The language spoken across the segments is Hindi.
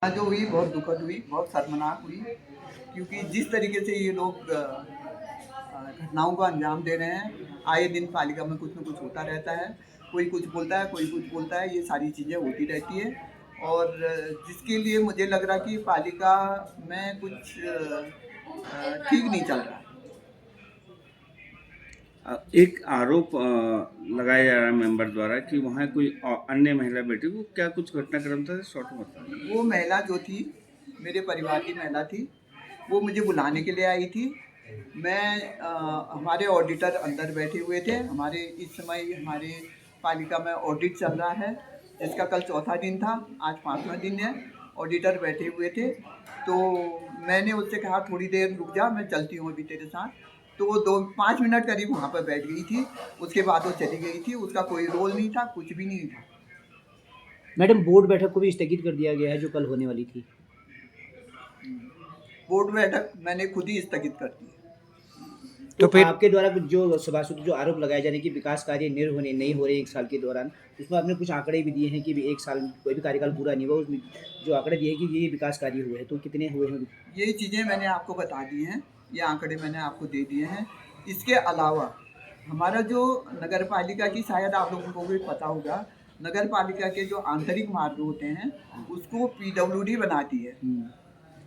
जो हुई बहुत दुखद हुई, बहुत शर्मनाक हुई, क्योंकि जिस तरीके से ये लोग घटनाओं को अंजाम दे रहे हैं, आए दिन पालिका में कुछ न कुछ होता रहता है। कोई कुछ बोलता है, कोई कुछ बोलता है, ये सारी चीज़ें होती रहती है। और जिसके लिए मुझे लग रहा कि पालिका में कुछ ठीक नहीं चल रहा है। एक आरोप लगाया जा रहा है मेंबर द्वारा कि वहाँ कोई अन्य महिला बैठी, वो क्या कुछ घटनाक्रम था, शॉर्ट में बताइए। वो महिला जो थी, मेरे परिवार की महिला थी, वो मुझे बुलाने के लिए आई थी। हमारे ऑडिटर अंदर बैठे हुए थे। हमारे इस समय हमारे पालिका में ऑडिट चल रहा है, जिसका कल चौथा दिन था, आज 5वां दिन है। ऑडिटर बैठे हुए थे, तो मैंने उससे कहा थोड़ी देर रुक जा, मैं चलती हूँ अभी तेरे साथ। तो वो 2-5 मिनट करीब वहाँ पर बैठ गई थी, उसके बाद वो चली गई थी। उसका कोई रोल नहीं था, कुछ भी नहीं था। मैडम, बोर्ड बैठक को भी स्थगित कर दिया गया है जो कल होने वाली थी। बोर्ड बैठक मैंने खुद ही स्थगित कर दी। तो फिर आपके द्वारा जो सभासद जो आरोप लगाए जाने की विकास कार्य नहीं हो रहे 1 साल के दौरान, उसमें आपने कुछ आंकड़े भी दिए हैं कि 1 साल कोई भी कार्यकाल पूरा नहीं हुआ, उसमें जो आंकड़े दिए कि ये विकास कार्य हुए हैं, तो कितने हुए हैं? ये चीज़ें मैंने आपको बता दी हैं, ये आंकड़े मैंने आपको दे दिए हैं। इसके अलावा हमारा जो नगर पालिका की, शायद आप लोगों को भी पता होगा, नगर पालिका के जो आंतरिक मार्ग होते हैं उसको पीडब्ल्यूडी बनाती है,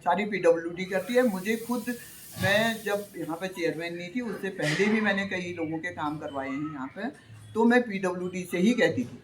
सारी पीडब्ल्यूडी करती है। मुझे खुद, मैं जब यहाँ पे चेयरमैन नहीं थी, उससे पहले भी मैंने कई लोगों के काम करवाए हैं यहाँ पे, तो मैं पीडब्ल्यूडी से ही कहती थी,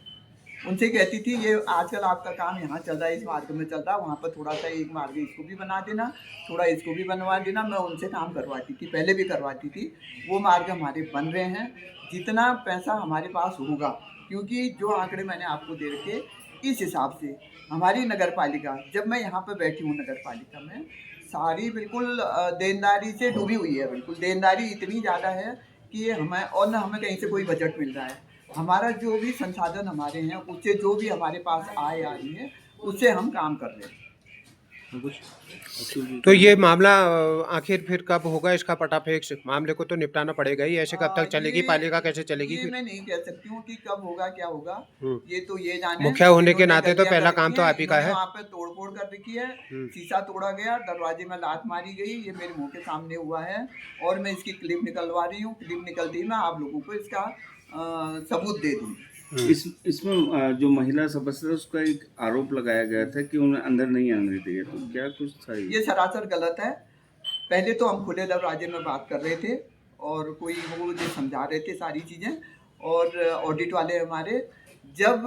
उनसे कहती थी ये आजकल आपका काम यहाँ चल रहा है, इस मार्ग में चल रहा है, वहाँ पर थोड़ा सा एक मार्ग इसको भी बना देना, थोड़ा इसको भी बनवा देना। मैं उनसे काम करवाती थी, पहले भी करवाती थी। वो मार्ग हमारे बन रहे हैं, जितना पैसा हमारे पास होगा, क्योंकि जो आंकड़े मैंने आपको दे रखे, इस हिसाब से हमारी नगर पालिका, जब मैं यहाँ पर बैठी हूँ नगर पालिका में, सारी बिल्कुल देनदारी से डूबी हुई है। बिल्कुल देनदारी इतनी ज़्यादा है कि हमें, और न हमें कहीं से कोई बजट मिल रहा है। हमारा जो भी संसाधन हमारे हैं, उससे जो भी हमारे पास आय आ रही है, उससे हम काम कर रहे हैं। तो ये मामला आखिर फिर कब होगा इसका पटाफेक्स? मामले को तो निपटाना पड़ेगा ही, ऐसे कब तक चलेगी पालिका, कैसे चलेगी ये फिर? मैं नहीं कह सकती हूँ कि कब होगा क्या होगा। ये तो ये जाने, मुखिया होने के नाते तो पहला काम तो आप ही का है। वहाँ पे तोड़-फोड़ कर रखी है, शीशा तोड़ा गया, दरवाजे में लात मारी गई, ये मेरे मुंह के सामने हुआ है, और मैं इसकी क्लिप निकलवा रही हूँ। क्लिप निकलती ही मैं आप लोगों को इसका सबूत दे दूँगी। इसमें जो महिला सदस्य है उसका एक आरोप लगाया गया था कि उन्हें अंदर नहीं आने दिया, तो क्या कुछ था ये सरासर गलत है। पहले तो हम खुले दरवाजे में बात कर रहे थे, और कोई वो मुझे समझा रहे थे सारी चीज़ें, और ऑडिट वाले हमारे, जब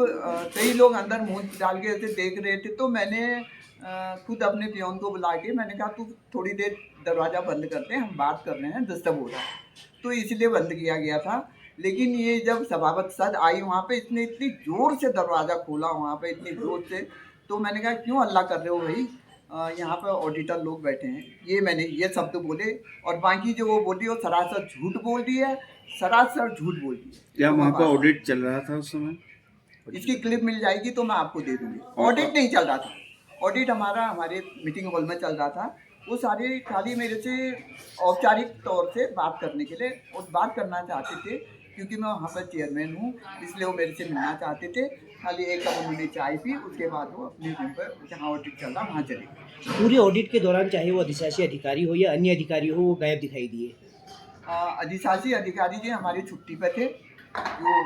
कई लोग अंदर मुंह डाल के ऐसे देख रहे थे, तो मैंने खुद अपने पियोन को बुला के मैंने कहा तू थोड़ी देर दरवाज़ा बंद कर दे, हम बात कर रहे हैं, डिस्टर्ब हो रहा है। तो इसलिए बंद किया गया था। लेकिन ये जब सभापति सद आई वहाँ पे, इसने इतनी ज़ोर से दरवाज़ा खोला वहाँ पे, इतनी ज़ोर से, तो मैंने कहा क्यों हल्ला कर रहे हो भाई, यहाँ पर ऑडिटर लोग बैठे हैं। ये मैंने ये शब्द बोले, और बाकी जो वो बोली वो सरासर झूठ बोल दी है, सरासर झूठ बोल दी है। क्या वहाँ पर ऑडिट चल रहा था उस समय? इसकी क्लिप मिल जाएगी तो मैं आपको दे दूँगी। ऑडिट नहीं चल रहा था, ऑडिट हमारे मीटिंग हॉल में चल रहा था। वो सारे खाली मेरे से औपचारिक तौर से बात करने के लिए, और बात करना चाहते थे, क्योंकि मैं वहाँ पर चेयरमैन हूँ, इसलिए वो मेरे से मिलना चाहते थे। खाली एक कप उन्होंने चाय पी, उसके बाद वो अपने रूम पर जहाँ ऑडिट चल रहा वहाँ चले गए। पूरे ऑडिट के दौरान चाहे वो अधिशासी अधिकारी हो या अन्य अधिकारी हो, वो गायब दिखाई दिए। अधिशासी अधिकारी जी हमारी छुट्टी पर थे। जो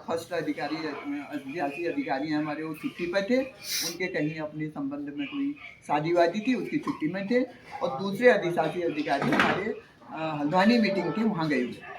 फर्स्ट अधिकारी, अधिशासी अधिकारी हैं हमारे, वो छुट्टी पर थे। उनके कहीं अपने संबंध में कोई शादी वादी थी, उसकी छुट्टी में थे। और दूसरे अधिशासी अधिकारी हमारे हल्द्वानी मीटिंग थी, वहाँ गए हुए।